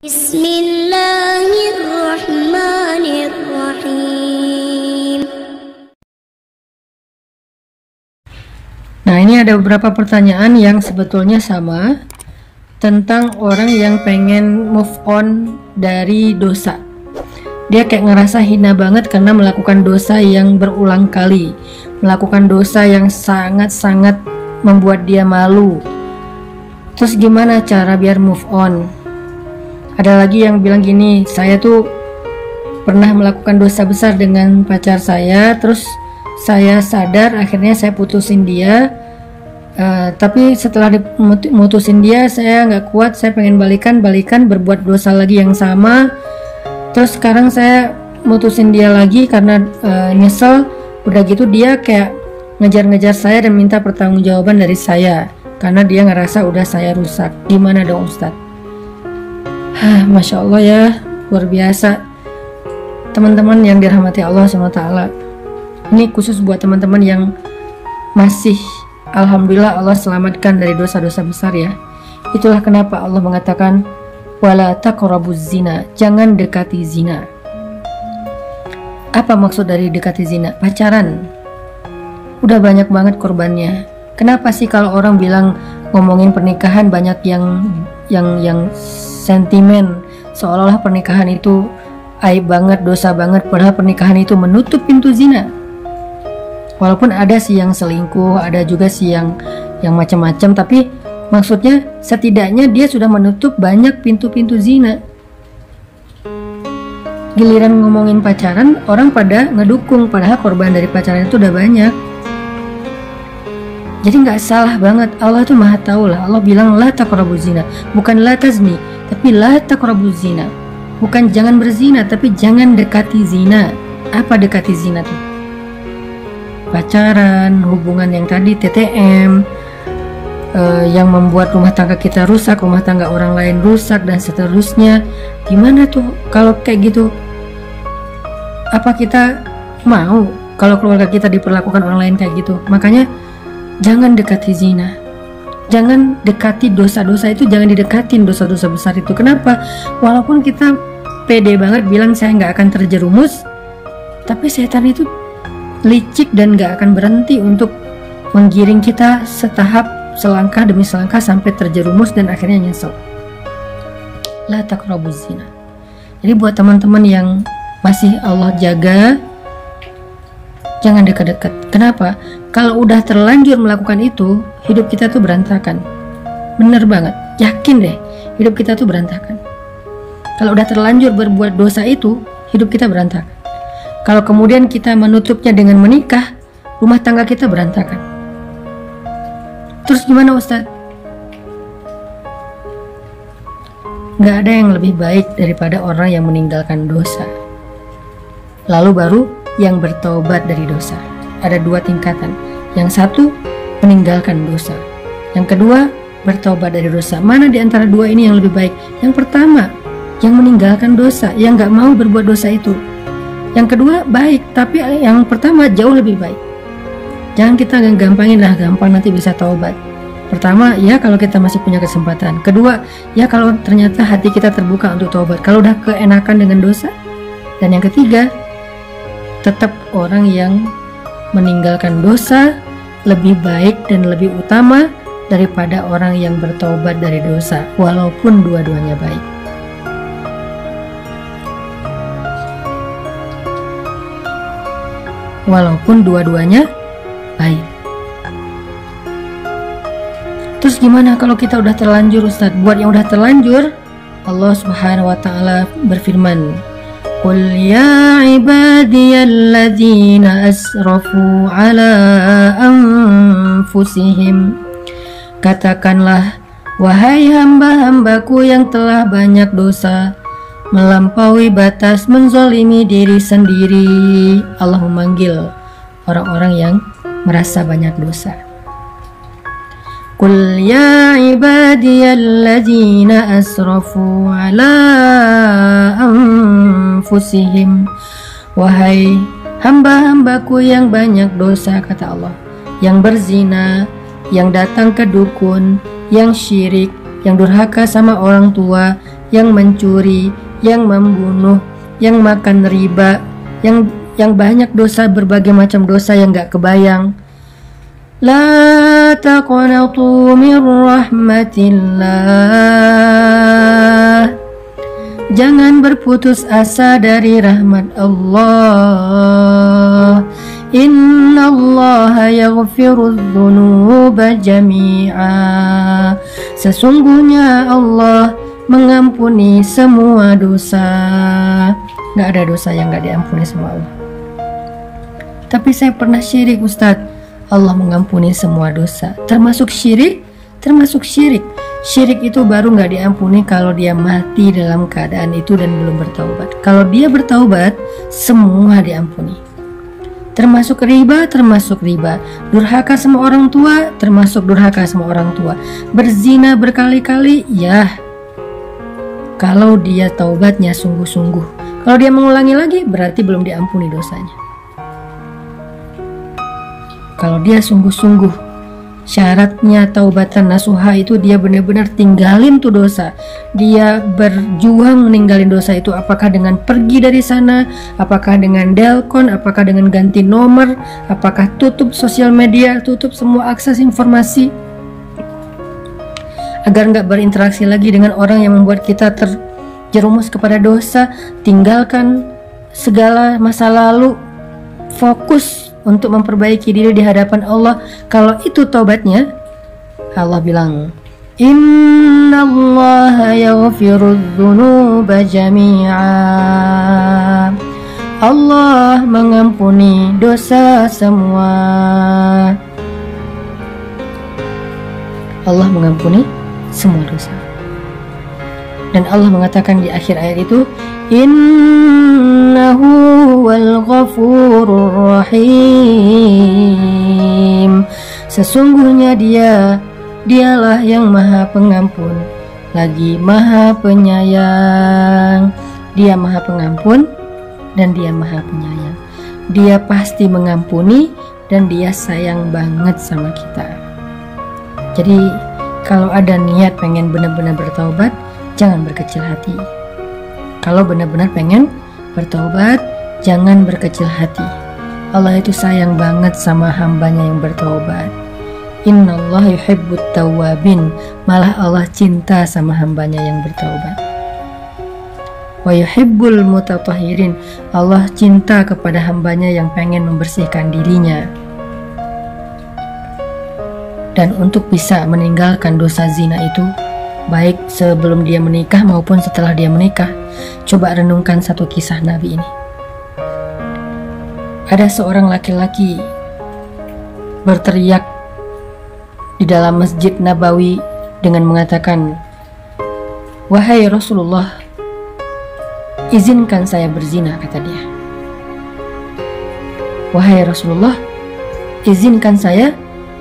Bismillahirrahmanirrahim. Nah, ini ada beberapa pertanyaan yang sebetulnya sama tentang orang yang pengen move on dari dosa. Dia kayak ngerasa hina banget karena melakukan dosa yang berulang kali, melakukan dosa yang sangat-sangat membuat dia malu. Terus gimana cara biar move on? Ada lagi yang bilang gini, saya tuh pernah melakukan dosa besar dengan pacar saya, terus saya sadar akhirnya saya putusin dia. Tapi setelah mutusin dia, saya nggak kuat, saya pengen balikan berbuat dosa lagi yang sama. Terus sekarang saya mutusin dia lagi karena nyesel. Udah gitu dia kayak ngejar-ngejar saya dan minta pertanggungjawaban dari saya karena dia ngerasa udah saya rusak. Gimana dong Ustadz? Masya Allah ya, luar biasa. Teman-teman yang dirahmati Allah SWT, ini khusus buat teman-teman yang masih, alhamdulillah Allah selamatkan dari dosa-dosa besar ya. Itulah kenapa Allah mengatakan wala taqrabuz zina, jangan dekati zina. Apa maksud dari dekati zina? Pacaran. Udah banyak banget korbannya. Kenapa sih kalau orang bilang ngomongin pernikahan banyak yang sentimen, seolah-olah pernikahan itu aib banget, dosa banget, padahal pernikahan itu menutup pintu zina. Walaupun ada sih yang selingkuh, ada juga sih yang macam-macam, tapi maksudnya setidaknya dia sudah menutup banyak pintu-pintu zina. Giliran ngomongin pacaran, orang pada ngedukung, padahal korban dari pacaran itu udah banyak. Jadi nggak salah banget, Allah tuh maha tahu lah. Allah bilang la taqrabuz zina, bukan la tazni, tapi la taqrabuz zina. Bukan jangan berzina, tapi jangan dekati zina. Apa dekati zina tuh? Pacaran, hubungan yang tadi TTM, yang membuat rumah tangga kita rusak, rumah tangga orang lain rusak, dan seterusnya. Gimana tuh kalau kayak gitu? Apa kita mau kalau keluarga kita diperlakukan orang lain kayak gitu? Makanya jangan dekati zina, jangan dekati dosa-dosa itu, jangan didekatin dosa-dosa besar itu. Kenapa? Walaupun kita pede banget bilang saya nggak akan terjerumus, tapi setan itu licik dan gak akan berhenti untuk menggiring kita setahap, selangkah demi selangkah sampai terjerumus dan akhirnya nyesel. La taqrabuz zina. Jadi buat teman-teman yang masih Allah jaga, jangan dekat-dekat. Kenapa? Kalau udah terlanjur melakukan itu, hidup kita tuh berantakan. Bener banget, yakin deh, hidup kita tuh berantakan. Kalau udah terlanjur berbuat dosa itu, hidup kita berantakan. Kalau kemudian kita menutupnya dengan menikah, rumah tangga kita berantakan. Terus gimana Ustadz? Gak ada yang lebih baik daripada orang yang meninggalkan dosa, lalu baru yang bertobat dari dosa. Ada dua tingkatan. Yang satu, meninggalkan dosa. Yang kedua, bertobat dari dosa. Mana di antara dua ini yang lebih baik? Yang pertama, yang meninggalkan dosa, yang gak mau berbuat dosa itu. Yang kedua baik, tapi yang pertama jauh lebih baik. Jangan kita gampangin lah, gampang nanti bisa taubat. Pertama, ya kalau kita masih punya kesempatan. Kedua, ya kalau ternyata hati kita terbuka untuk taubat, kalau udah keenakan dengan dosa. Dan yang ketiga, tetap orang yang meninggalkan dosa lebih baik dan lebih utama daripada orang yang bertaubat dari dosa, walaupun dua-duanya baik. Walaupun dua-duanya baik. Terus gimana kalau kita udah terlanjur Ustadz? Buat yang udah terlanjur, Allah Subhanahu wa ta'ala berfirman, qul ya ibadiyalladzina asrafu ala anfusihim, katakanlah wahai hamba-hambaku yang telah banyak dosa, melampaui batas, menzolimi diri sendiri. Allah memanggil orang-orang yang merasa banyak dosa. Qul ya ibadiyalladzina asrafu ala anfusihim, wahai hamba-hambaku yang banyak dosa, kata Allah, yang berzina, yang datang ke dukun, yang syirik, yang durhaka sama orang tua, yang mencuri, yang membunuh, yang makan riba, yang banyak dosa, berbagai macam dosa yang gak kebayang. La taqnatu min rahmatillah. Jangan berputus asa dari rahmat Allah. Innallaha yaghfirudz dzunuba jami'a. Sesungguhnya Allah mengampuni semua dosa. Gak ada dosa yang gak diampuni sama Allah. Tapi saya pernah syirik, Ustadz. Allah mengampuni semua dosa, termasuk syirik. Syirik itu baru gak diampuni kalau dia mati dalam keadaan itu dan belum bertaubat. Kalau dia bertaubat, semua diampuni. Termasuk riba. Durhaka sama orang tua, termasuk durhaka sama orang tua. Berzina berkali-kali, ya, kalau dia taubatnya sungguh-sungguh. Kalau dia mengulangi lagi, berarti belum diampuni dosanya. Kalau dia sungguh-sungguh, syaratnya taubatan nasuha itu dia benar-benar tinggalin tuh dosa. Dia berjuang meninggalin dosa itu, apakah dengan pergi dari sana, apakah dengan delkon, apakah dengan ganti nomor, apakah tutup sosial media, tutup semua akses informasi, agar nggak berinteraksi lagi dengan orang yang membuat kita terjerumus kepada dosa. Tinggalkan segala masa lalu, fokus untuk memperbaiki diri di hadapan Allah. Kalau itu taubatnya, Allah bilang, Innallaha yaghfirudz dzunuba jami'a. Allah mengampuni dosa semua. Allah mengampuni semua dosa. Dan Allah mengatakan di akhir ayat itu, Innahu wal ghafurur rahim. Sesungguhnya dialah yang maha pengampun, lagi maha penyayang. Dia maha pengampun dan dia maha penyayang. Dia pasti mengampuni dan dia sayang banget sama kita. Jadi kalau ada niat pengen benar-benar bertaubat, jangan berkecil hati. Kalau benar-benar pengen bertaubat, jangan berkecil hati. Allah itu sayang banget sama hambanya yang bertaubat. Innallaha yuhibbut tawwabin. Malah Allah cinta sama hambanya yang bertaubat. Wa yuhibbul mutatahhirin. Allah cinta kepada hambanya yang pengen membersihkan dirinya. Dan untuk bisa meninggalkan dosa zina itu, baik sebelum dia menikah maupun setelah dia menikah, coba renungkan satu kisah Nabi ini. Ada seorang laki-laki berteriak di dalam Masjid Nabawi dengan mengatakan, "Wahai Rasulullah, izinkan saya berzina," kata dia. "Wahai Rasulullah, izinkan saya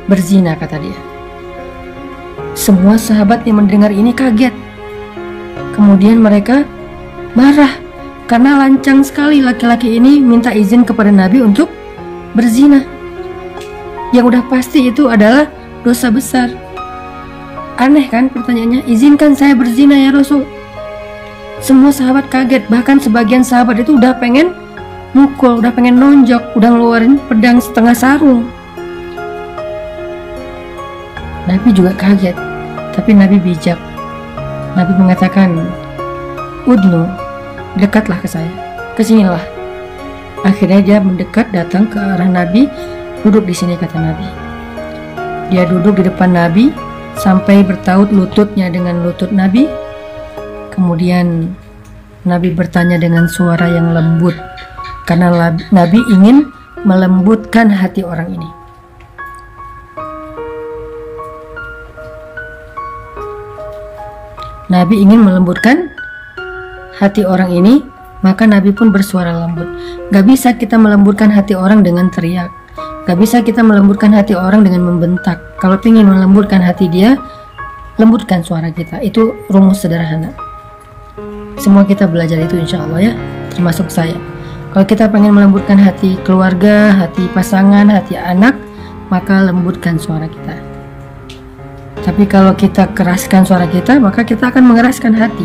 berzina," kata dia. Semua sahabat yang mendengar ini kaget. Kemudian mereka marah karena lancang sekali laki-laki ini minta izin kepada Nabi untuk berzina. Yang udah pasti itu adalah dosa besar. Aneh kan pertanyaannya, izinkan saya berzina ya Rasul. Semua sahabat kaget, bahkan sebagian sahabat itu udah pengen mukul, udah pengen nonjok, udah ngeluarin pedang setengah sarung. Nabi juga kaget, tapi Nabi bijak. Nabi mengatakan, "Udnu, dekatlah ke saya, kesinilah." Akhirnya dia mendekat, datang ke arah Nabi, duduk di sini, kata Nabi. Dia duduk di depan Nabi sampai bertaut lututnya dengan lutut Nabi. Kemudian Nabi bertanya dengan suara yang lembut, karena Nabi ingin melembutkan hati orang ini. Nabi ingin melembutkan hati orang ini, maka Nabi pun bersuara lembut. Gak bisa kita melembutkan hati orang dengan teriak. Gak bisa kita melembutkan hati orang dengan membentak. Kalau ingin melembutkan hati dia, lembutkan suara kita. Itu rumus sederhana. Semua kita belajar itu insya Allah ya, termasuk saya. Kalau kita pengen melembutkan hati keluarga, hati pasangan, hati anak, maka lembutkan suara kita. Tapi kalau kita keraskan suara kita, maka kita akan mengeraskan hati.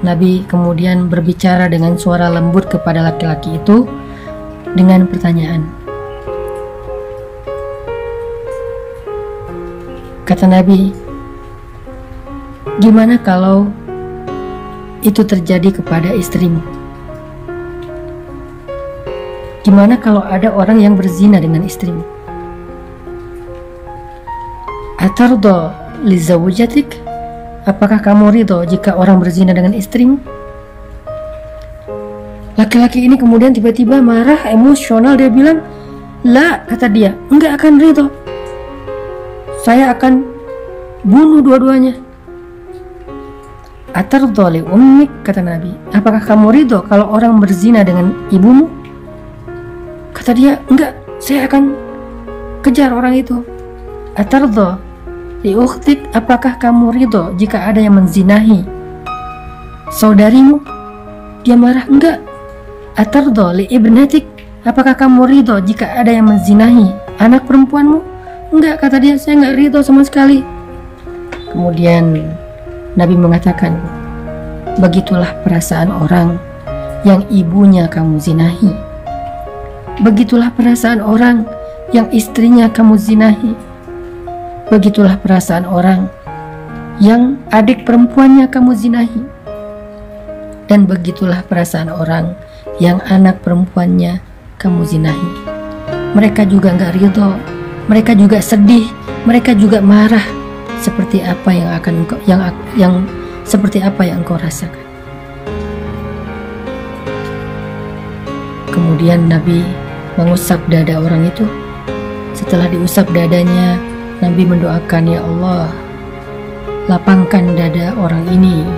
Nabi kemudian berbicara dengan suara lembut kepada laki-laki itu dengan pertanyaan. Kata Nabi, gimana kalau itu terjadi kepada istrimu? Gimana kalau ada orang yang berzina dengan istrimu? Atardo li zawjatik? Apakah kamu ridho jika orang berzina dengan istrimu? Laki-laki ini kemudian tiba-tiba marah, emosional. Dia bilang, "La," kata dia, "enggak akan ridho. Saya akan bunuh dua-duanya." Atardo li ummik, kata Nabi, apakah kamu ridho kalau orang berzina dengan ibumu? Kata dia, "Enggak, saya akan kejar orang itu." Atardo li ukhtik, apakah kamu ridho jika ada yang menzinahi saudarimu? Dia marah, "Enggak." Atardo li ibnatik, apakah kamu ridho jika ada yang menzinahi anak perempuanmu? "Enggak," kata dia, "saya enggak ridho sama sekali." Kemudian Nabi mengatakan, begitulah perasaan orang yang ibunya kamu zinahi. Begitulah perasaan orang yang istrinya kamu zinahi. Begitulah perasaan orang yang adik perempuannya kamu zinahi. Dan begitulah perasaan orang yang anak perempuannya kamu zinahi. Mereka juga enggak ridho, mereka juga sedih, mereka juga marah. Seperti apa yang akan engkau, seperti apa yang engkau rasakan. Kemudian Nabi mengusap dada orang itu. Setelah diusap dadanya, Nabi mendoakan, "Ya Allah, lapangkan dada orang ini,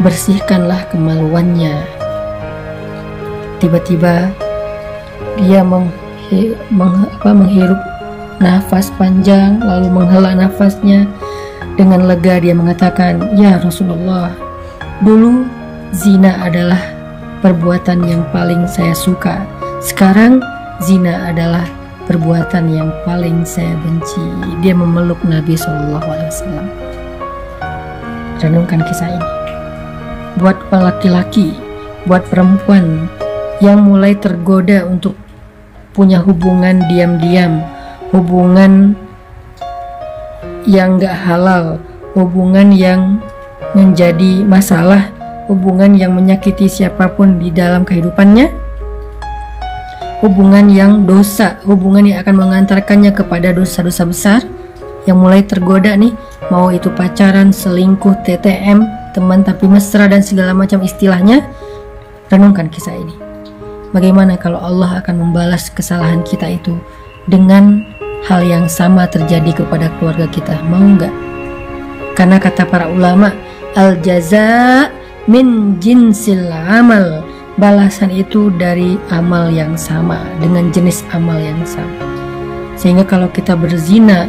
bersihkanlah kemaluannya." Tiba-tiba dia menghirup nafas panjang, lalu menghela nafasnya. Dengan lega dia mengatakan, "Ya Rasulullah, dulu zina adalah perbuatan yang paling saya suka. Sekarang zina adalah perbuatan yang paling saya benci." Dia memeluk Nabi SAW. Renungkan kisah ini. Buat laki-laki, buat perempuan yang mulai tergoda untuk punya hubungan diam-diam, hubungan yang gak halal, hubungan yang menjadi masalah, hubungan yang menyakiti siapapun di dalam kehidupannya, hubungan yang dosa, hubungan yang akan mengantarkannya kepada dosa-dosa besar, yang mulai tergoda nih, mau itu pacaran, selingkuh, TTM, teman tapi mesra dan segala macam istilahnya. Renungkan kisah ini. Bagaimana kalau Allah akan membalas kesalahan kita itu dengan hal yang sama terjadi kepada keluarga kita? Mau nggak? Karena kata para ulama, al jaza min jinsil amal, balasan itu dari amal yang sama, dengan jenis amal yang sama. Sehingga kalau kita berzina,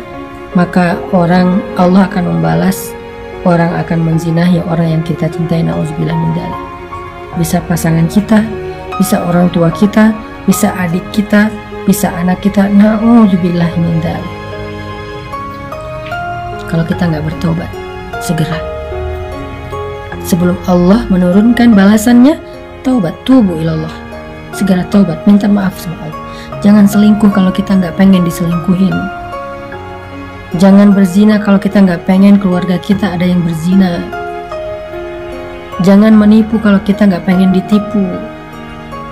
maka Allah akan membalas, orang akan menzinahi orang yang kita cintai. Nauzubillah min dzalik. Bisa pasangan kita, bisa orang tua kita, bisa adik kita, bisa anak kita. Nauzubillah min dzalik. Kalau kita nggak bertobat segera, sebelum Allah menurunkan balasannya, taubat, tubu ilallah, segera taubat, minta maaf sama Allah. Jangan selingkuh kalau kita nggak pengen diselingkuhin. Jangan berzina kalau kita nggak pengen keluarga kita ada yang berzina. Jangan menipu kalau kita nggak pengen ditipu.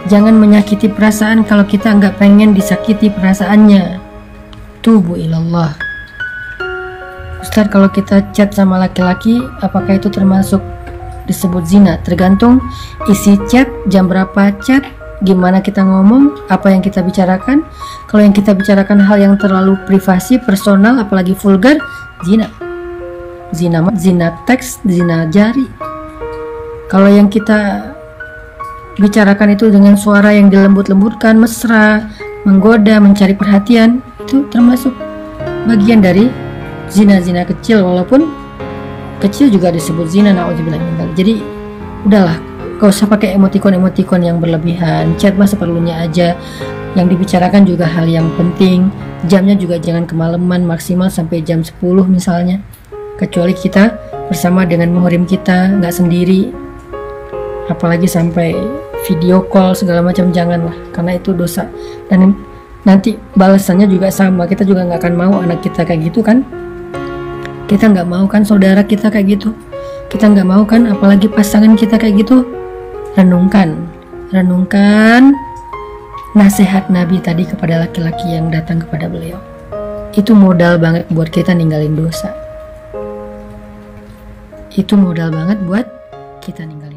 Jangan menyakiti perasaan kalau kita nggak pengen disakiti perasaannya. Tubu ilallah. Ustaz, kalau kita chat sama laki-laki, apakah itu termasuk disebut zina? Tergantung isi chat, jam berapa chat, gimana kita ngomong, apa yang kita bicarakan. Kalau yang kita bicarakan hal yang terlalu privasi, personal, apalagi vulgar, zina. Zina teks, zina jari. Kalau yang kita bicarakan itu dengan suara yang dilembut-lembutkan, mesra, menggoda, mencari perhatian, itu termasuk bagian dari zina-zina kecil, walaupun kecil juga disebut zina. Nauzubillah min dzalik. Jadi udahlah, gak usah pakai emotikon-emotikon yang berlebihan. Chat mah seperlunya aja. Yang dibicarakan juga hal yang penting. Jamnya juga jangan kemalaman, maksimal sampai jam 10 misalnya. Kecuali kita bersama dengan muhrim kita, nggak sendiri. apalagi sampai video call segala macam, janganlah, karena itu dosa. Dan nanti balasannya juga sama, kita juga nggak akan mau anak kita kayak gitu kan, kita nggak mau kan saudara kita kayak gitu, kita nggak mau kan apalagi pasangan kita kayak gitu. Renungkan nasihat Nabi tadi kepada laki-laki yang datang kepada beliau. Itu modal banget buat kita ninggalin dosa. Itu modal banget buat kita ninggalin